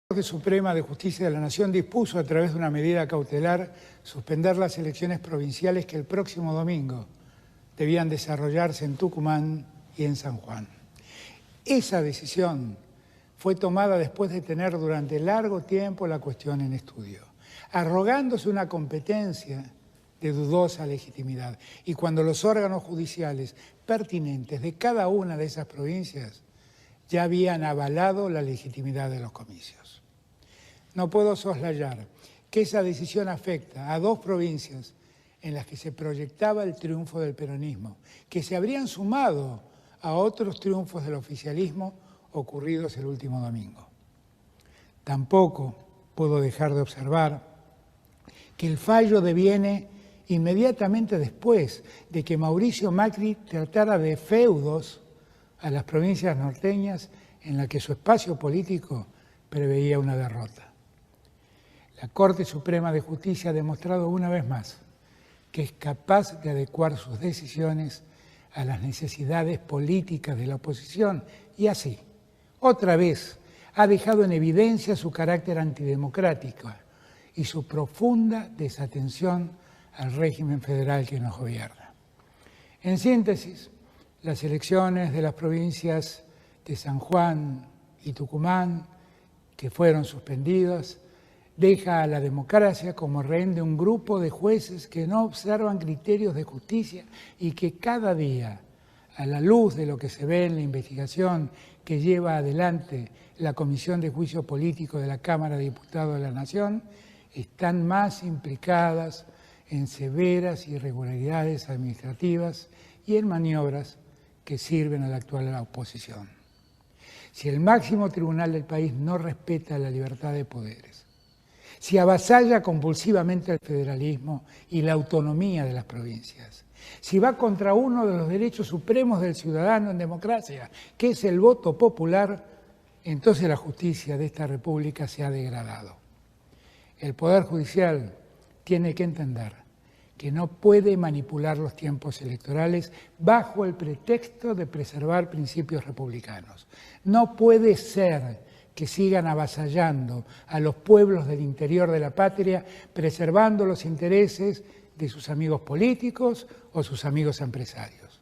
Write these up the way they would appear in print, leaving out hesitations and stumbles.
La Corte Suprema de Justicia de la Nación dispuso a través de una medida cautelar suspender las elecciones provinciales que el próximo domingo debían desarrollarse en Tucumán y en San Juan. Esa decisión fue tomada después de tener durante largo tiempo la cuestión en estudio, arrogándose una competencia de dudosa legitimidad. Y cuando los órganos judiciales pertinentes de cada una de esas provincias ya habían avalado la legitimidad de los comicios. No puedo soslayar que esa decisión afecta a dos provincias en las que se proyectaba el triunfo del peronismo, que se habrían sumado a otros triunfos del oficialismo ocurridos el último domingo. Tampoco puedo dejar de observar que el fallo deviene inmediatamente después de que Mauricio Macri tratara de feudos a las provincias norteñas en las que su espacio político preveía una derrota. La Corte Suprema de Justicia ha demostrado una vez más que es capaz de adecuar sus decisiones a las necesidades políticas de la oposición y así, otra vez, ha dejado en evidencia su carácter antidemocrático y su profunda desatención al régimen federal que nos gobierna. En síntesis, las elecciones de las provincias de San Juan y Tucumán, que fueron suspendidas, deja a la democracia como rehén de un grupo de jueces que no observan criterios de justicia y que cada día, a la luz de lo que se ve en la investigación que lleva adelante la Comisión de Juicio Político de la Cámara de Diputados de la Nación, están más implicadas en severas irregularidades administrativas y en maniobras que sirven a la actual oposición. Si el máximo tribunal del país no respeta la libertad de poderes, si avasalla compulsivamente el federalismo y la autonomía de las provincias, si va contra uno de los derechos supremos del ciudadano en democracia, que es el voto popular, entonces la justicia de esta república se ha degradado. El Poder Judicial tiene que entender que no puede manipular los tiempos electorales bajo el pretexto de preservar principios republicanos. No puede ser que sigan avasallando a los pueblos del interior de la patria, preservando los intereses de sus amigos políticos o sus amigos empresarios.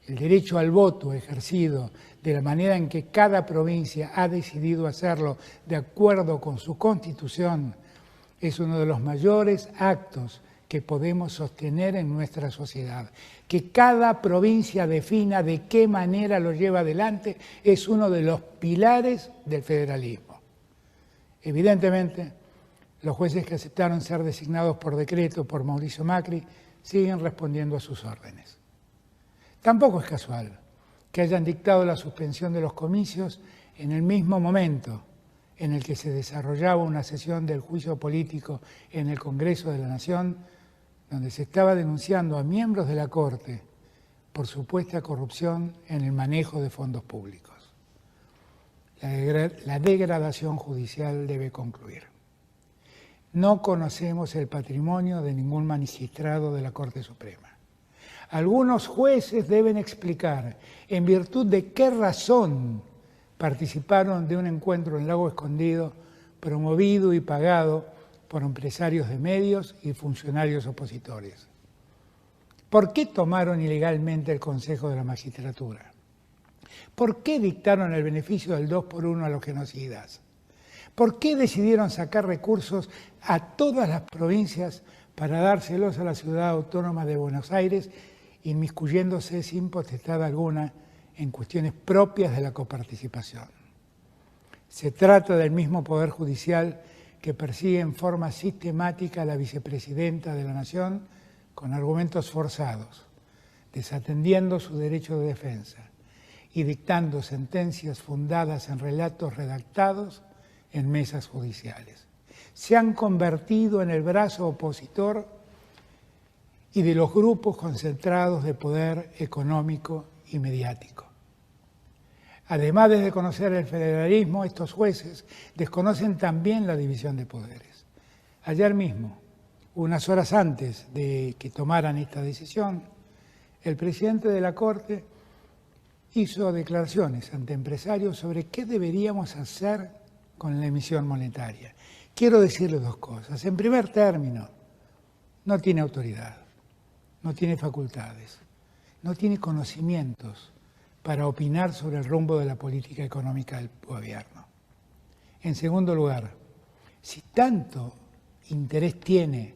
El derecho al voto ejercido de la manera en que cada provincia ha decidido hacerlo de acuerdo con su constitución es uno de los mayores actos que podemos sostener en nuestra sociedad. Que cada provincia defina de qué manera lo lleva adelante es uno de los pilares del federalismo. Evidentemente, los jueces que aceptaron ser designados por decreto por Mauricio Macri siguen respondiendo a sus órdenes. Tampoco es casual que hayan dictado la suspensión de los comicios en el mismo momento en el que se desarrollaba una sesión del juicio político en el Congreso de la Nación, donde se estaba denunciando a miembros de la Corte por supuesta corrupción en el manejo de fondos públicos. La degradación judicial debe concluir. No conocemos el patrimonio de ningún magistrado de la Corte Suprema. Algunos jueces deben explicar en virtud de qué razón participaron de un encuentro en Lago Escondido promovido y pagado por empresarios de medios y funcionarios opositores. ¿Por qué tomaron ilegalmente el Consejo de la Magistratura? ¿Por qué dictaron el beneficio del 2x1 a los genocidas? ¿Por qué decidieron sacar recursos a todas las provincias para dárselos a la ciudad autónoma de Buenos Aires, inmiscuyéndose sin potestad alguna en cuestiones propias de la coparticipación? Se trata del mismo Poder Judicial que persigue en forma sistemática a la vicepresidenta de la Nación con argumentos forzados, desatendiendo su derecho de defensa y dictando sentencias fundadas en relatos redactados en mesas judiciales. Se han convertido en el brazo opositor y de los grupos concentrados de poder económico y mediático. Además de desconocer el federalismo, estos jueces desconocen también la división de poderes. Ayer mismo, unas horas antes de que tomaran esta decisión, el presidente de la Corte hizo declaraciones ante empresarios sobre qué deberíamos hacer con la emisión monetaria. Quiero decirle dos cosas. En primer término, no tiene autoridad, no tiene facultades, no tiene conocimientos para opinar sobre el rumbo de la política económica del gobierno. En segundo lugar, si tanto interés tiene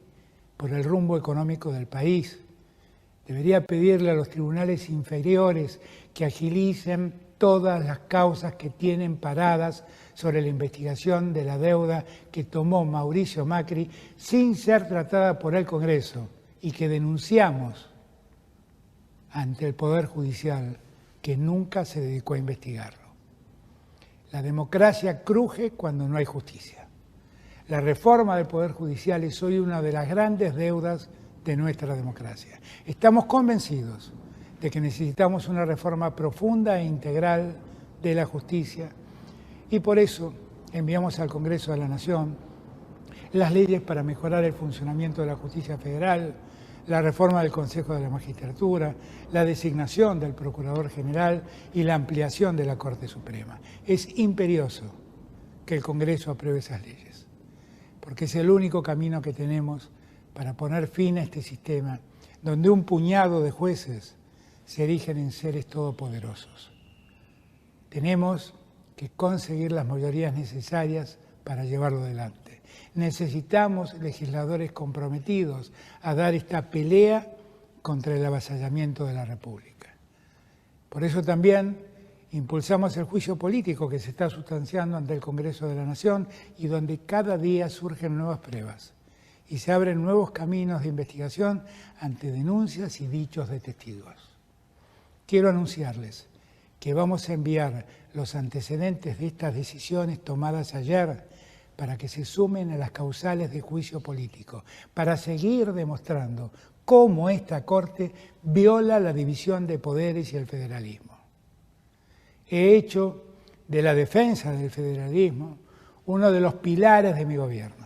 por el rumbo económico del país, debería pedirle a los tribunales inferiores que agilicen todas las causas que tienen paradas sobre la investigación de la deuda que tomó Mauricio Macri sin ser tratada por el Congreso y que denunciamos ante el Poder Judicial, que nunca se dedicó a investigarlo. La democracia cruje cuando no hay justicia. La reforma del Poder Judicial es hoy una de las grandes deudas de nuestra democracia. Estamos convencidos de que necesitamos una reforma profunda e integral de la justicia y por eso enviamos al Congreso de la Nación las leyes para mejorar el funcionamiento de la justicia federal, la reforma del Consejo de la Magistratura, la designación del Procurador General y la ampliación de la Corte Suprema. Es imperioso que el Congreso apruebe esas leyes, porque es el único camino que tenemos para poner fin a este sistema donde un puñado de jueces se erigen en seres todopoderosos. Tenemos que conseguir las mayorías necesarias para llevarlo adelante. Necesitamos legisladores comprometidos a dar esta pelea contra el avasallamiento de la República. Por eso también impulsamos el juicio político que se está sustanciando ante el Congreso de la Nación y donde cada día surgen nuevas pruebas y se abren nuevos caminos de investigación ante denuncias y dichos de testigos. Quiero anunciarles que vamos a enviar los antecedentes de estas decisiones tomadas ayer para que se sumen a las causales de juicio político, para seguir demostrando cómo esta Corte viola la división de poderes y el federalismo. He hecho de la defensa del federalismo uno de los pilares de mi gobierno.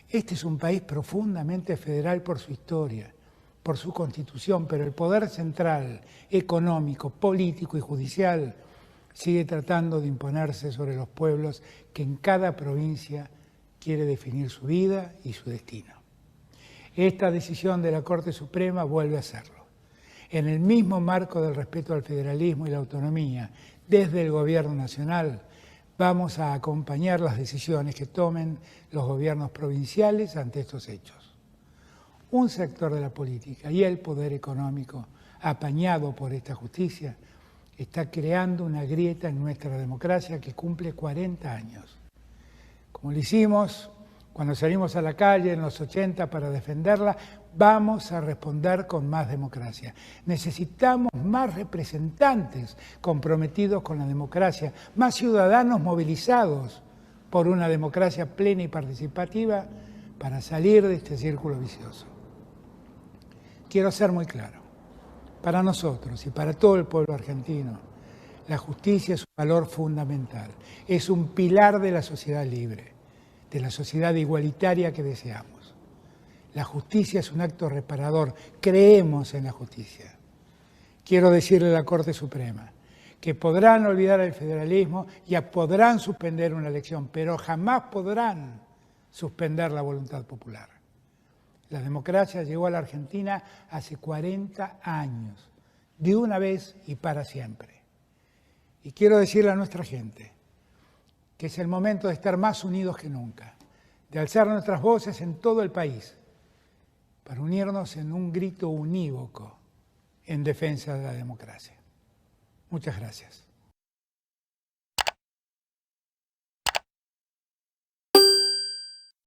Este es un país profundamente federal por su historia, por su constitución, pero el poder central, económico, político y judicial sigue tratando de imponerse sobre los pueblos que en cada provincia quiere definir su vida y su destino. Esta decisión de la Corte Suprema vuelve a hacerlo. En el mismo marco del respeto al federalismo y la autonomía, desde el Gobierno Nacional, vamos a acompañar las decisiones que tomen los gobiernos provinciales ante estos hechos. Un sector de la política y el poder económico, apañado por esta justicia, está creando una grieta en nuestra democracia que cumple 40 años. Como lo hicimos cuando salimos a la calle en los 80 para defenderla, vamos a responder con más democracia. Necesitamos más representantes comprometidos con la democracia, más ciudadanos movilizados por una democracia plena y participativa para salir de este círculo vicioso. Quiero ser muy claro. Para nosotros y para todo el pueblo argentino, la justicia es un valor fundamental, es un pilar de la sociedad libre, de la sociedad igualitaria que deseamos. La justicia es un acto reparador, creemos en la justicia. Quiero decirle a la Corte Suprema que podrán olvidar el federalismo, ya podrán suspender una elección, pero jamás podrán suspender la voluntad popular. La democracia llegó a la Argentina hace 40 años, de una vez y para siempre. Y quiero decirle a nuestra gente que es el momento de estar más unidos que nunca, de alzar nuestras voces en todo el país, para unirnos en un grito unívoco en defensa de la democracia. Muchas gracias.